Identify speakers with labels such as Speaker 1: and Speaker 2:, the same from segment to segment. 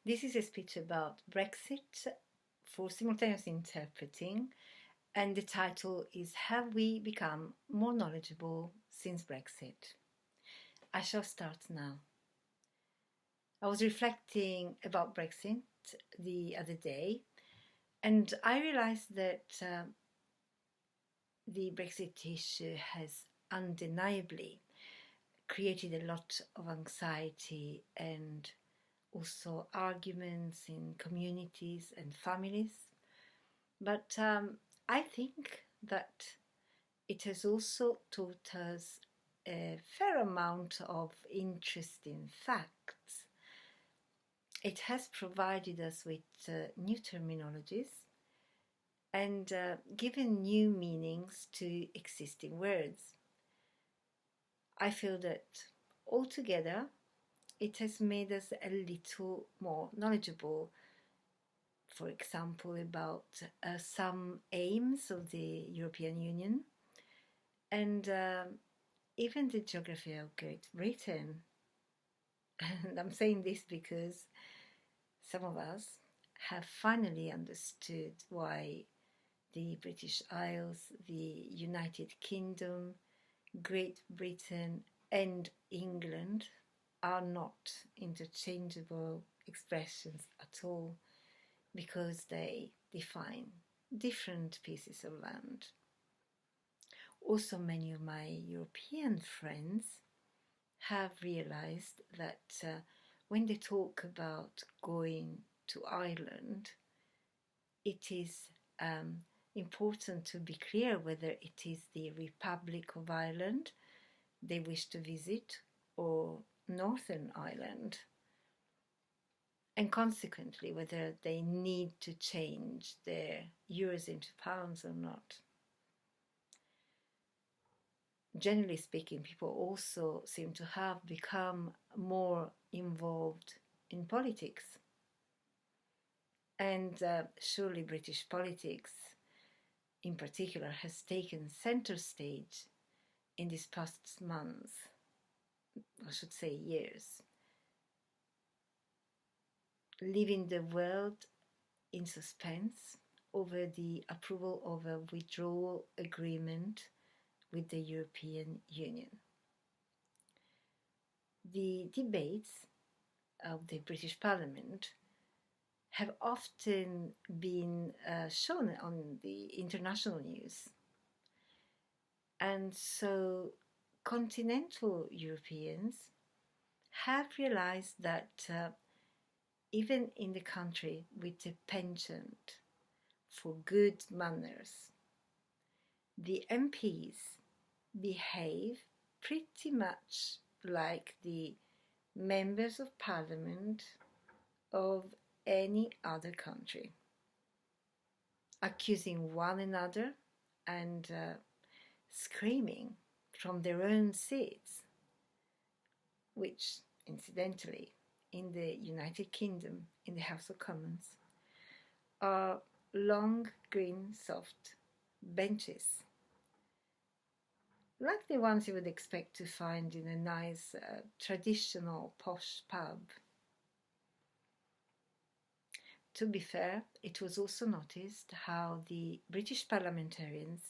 Speaker 1: This is a speech about Brexit for simultaneous interpreting, and the title is Have We Become More Knowledgeable Since Brexit? I shall start now. I was reflecting about Brexit the other day, and I realized that the Brexit issue has undeniably created a lot of anxiety and also arguments in communities and families. But I think that it has also taught us a fair amount of interesting facts. It has provided us with new terminologies and given new meanings to existing words. I feel that altogether it has made us a little more knowledgeable, for example, about some aims of the European Union and even the geography of Great Britain. And I'm saying this because some of us have finally understood why the British Isles, the United Kingdom, Great Britain and England are not interchangeable expressions at all, because they define different pieces of land. Also, many of my European friends have realized that when they talk about going to Ireland, it is important to be clear whether it is the Republic of Ireland they wish to visit or Northern Ireland, and consequently whether they need to change their euros into pounds or not. Generally speaking, people also seem to have become more involved in politics. And surely British politics in particular has taken center stage in these past months, I should say years, leaving the world in suspense over the approval of a withdrawal agreement with the European Union. The debates of the British Parliament have often been shown on the international news. And so continental Europeans have realized that even in the country with the penchant for good manners, the MPs behave pretty much like the members of parliament of any other country, accusing one another and screaming from their own seats, which, incidentally, in the United Kingdom, in the House of Commons, are long, green, soft benches, like the ones you would expect to find in a nice, traditional, posh pub. To be fair, it was also noticed how the British parliamentarians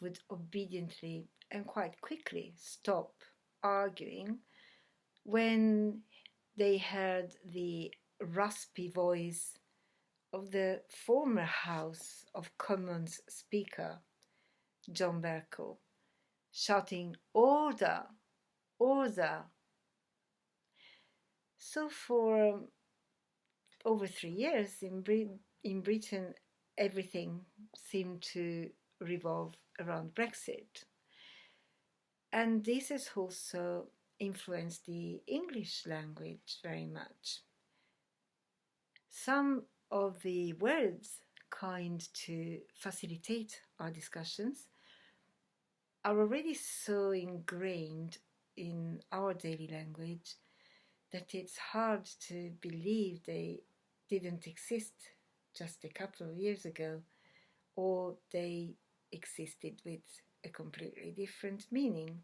Speaker 1: would obediently and quite quickly stop arguing when they heard the raspy voice of the former House of Commons Speaker, JohnBercow, shouting, "Order! Order!" So for over 3 years in Britain, everything seemed to revolve around Brexit. And this has also influenced the English language very much. Some of the words coined to facilitate our discussions are already so ingrained in our daily language that it's hard to believe they didn't exist just a couple of years ago, or they existed with a completely different meaning.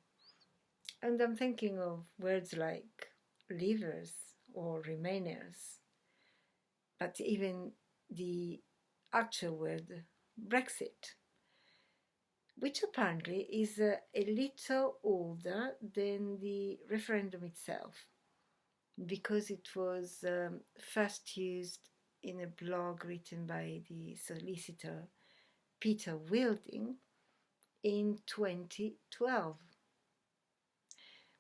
Speaker 1: And I'm thinking of words like leavers or remainers, but even the actual word Brexit, which apparently is a little older than the referendum itself, because it was first used in a blog written by the solicitor Peter Wilding in 2012.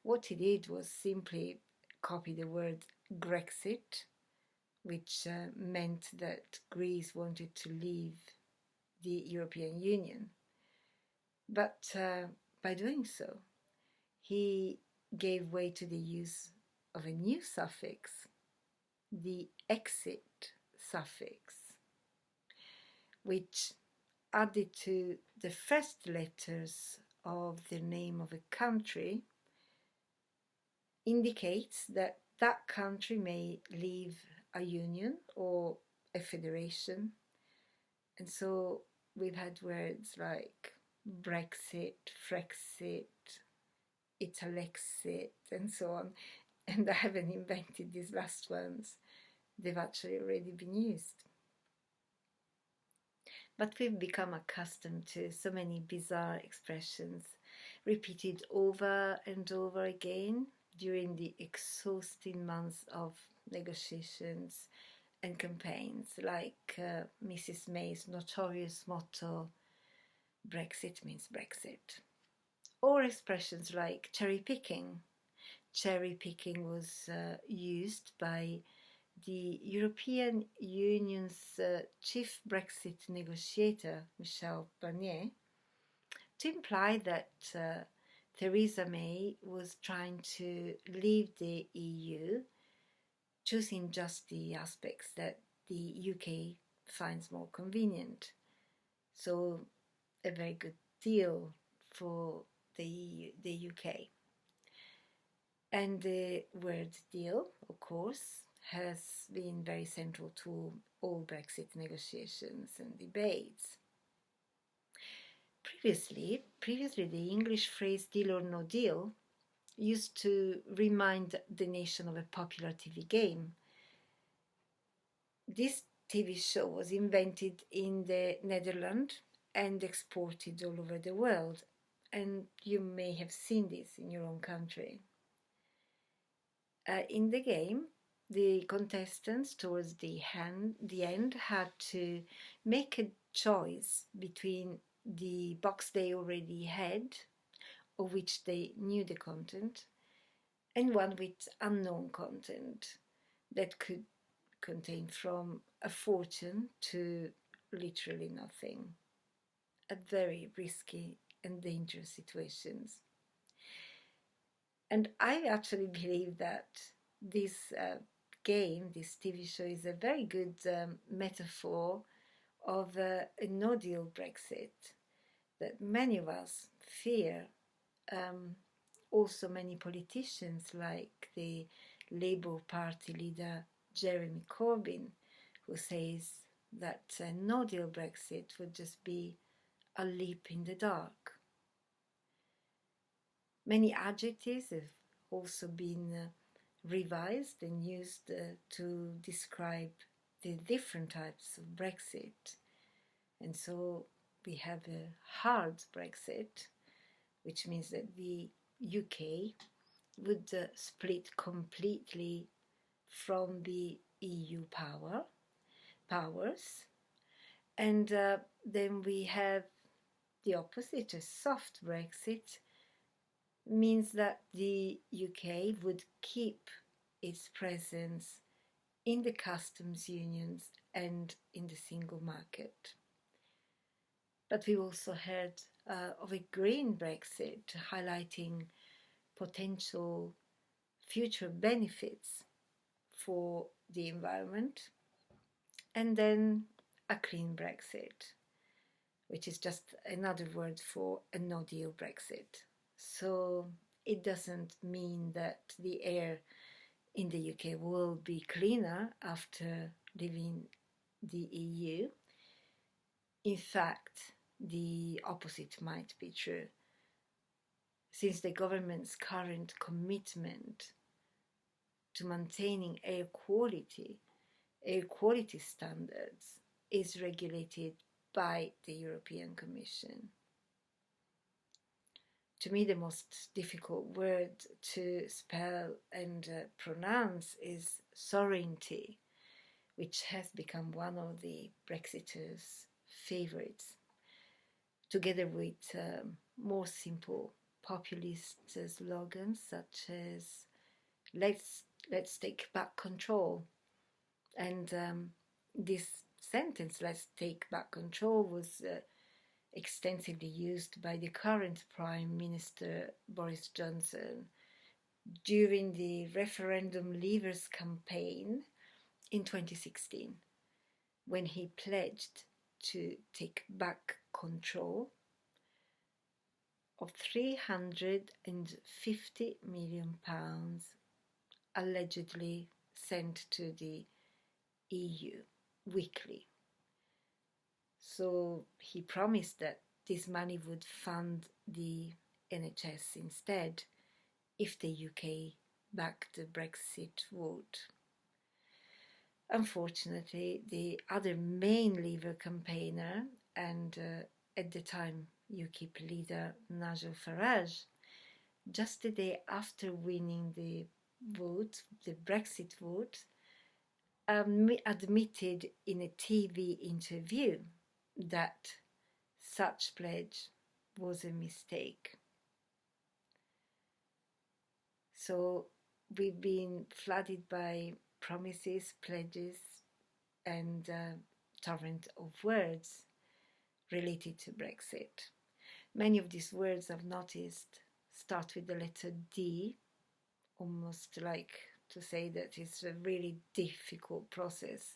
Speaker 1: What he did was simply copy the word Grexit, which meant that Greece wanted to leave the European Union. But by doing so, he gave way to the use of a new suffix, the exit suffix, which added to the first letters of the name of a country indicates that that country may leave a union or a federation. And so we've had words like Brexit, Frexit, Italexit, and so on. And I haven't invented these last ones. They've actually already been used. But we've become accustomed to so many bizarre expressions repeated over and over again during the exhausting months of negotiations and campaigns, like Mrs. May's notorious motto, Brexit means Brexit. Or expressions like cherry picking. Cherry picking was used by the European Union's chief Brexit negotiator, Michel Barnier, to imply that Theresa May was trying to leave the EU, choosing just the aspects that the UK finds more convenient. So a very good deal for the UK. And the word deal, of course, has been very central to all Brexit negotiations and debates. Previously, the English phrase deal or no deal used to remind the nation of a popular TV game. This TV show was invented in the Netherlands and exported all over the world, and you may have seen this in your own country. In the game, the contestants towards the end had to make a choice between the box they already had, of which they knew the content, and one with unknown content that could contain from a fortune to literally nothing. A very risky and dangerous situations. And I actually believe that this game, this TV show, is a very good metaphor of a no-deal Brexit that many of us fear. Also many politicians like the Labour Party leader Jeremy Corbin, who says that a no-deal Brexit would just be a leap in the dark. Many adjectives have also been revised and used to describe the different types of Brexit. And so we have a hard Brexit, which means that the UK would split completely from the EU powers. And then we have the opposite, a soft Brexit, means that the UK would keep its presence in the customs unions and in the single market. But we also heard of a green Brexit, highlighting potential future benefits for the environment, and then a clean Brexit, which is just another word for a no-deal Brexit. So it doesn't mean that the air in the UK will be cleaner after leaving the EU. In fact, the opposite might be true, since the government's current commitment to maintaining air quality air quality standards is regulated by the European Commission. To me, the most difficult word to spell and pronounce is sovereignty, which has become one of the Brexiters' favorites, together with more simple populist slogans such as let's take back control. And this sentence, let's take back control, was extensively used by the current Prime Minister Boris Johnson during the referendum Leavers campaign in 2016, when he pledged to take back control of £350 million allegedly sent to the EU weekly. So he promised that this money would fund the NHS instead if the UK backed the Brexit vote. Unfortunately, the other main Leaver campaigner and at the time UKIP leader Nigel Farage, just the day after winning the vote, the Brexit vote, admitted in a TV interview that such pledge was a mistake. So we've been flooded by promises, pledges, and torrent of words related to Brexit. Many of these words, I've noticed, start with the letter D, almost like to say that it's a really difficult process.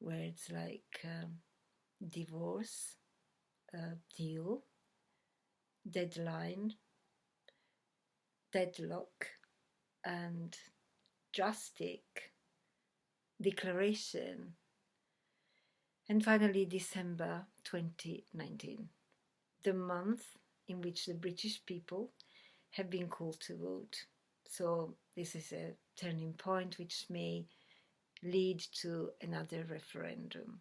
Speaker 1: Words like divorce, deal, deadline, deadlock, and drastic, declaration, and finally December 2019, the month in which the British people have been called to vote. So this is a turning point which may lead to another referendum,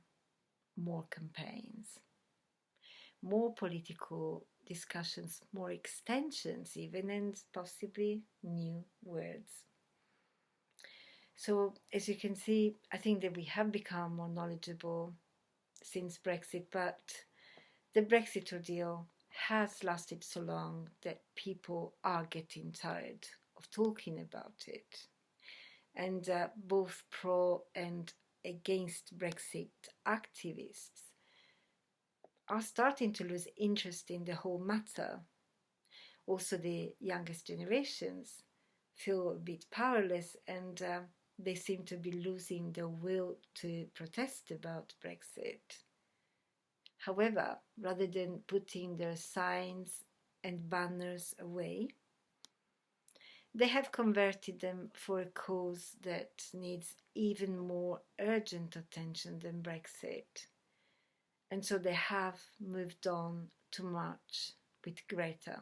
Speaker 1: more campaigns, more political discussions, more extensions even, and possibly new words. So as you can see, I think that we have become more knowledgeable since Brexit, but the Brexit ordeal has lasted so long that people are getting tired of talking about it. And both pro and against Brexit activists are starting to lose interest in the whole matter. Also, the youngest generations feel a bit powerless, and they seem to be losing the will to protest about Brexit. However, rather than putting their signs and banners away, they have converted them for a cause that needs even more urgent attention than Brexit. And so they have moved on to march with Greta.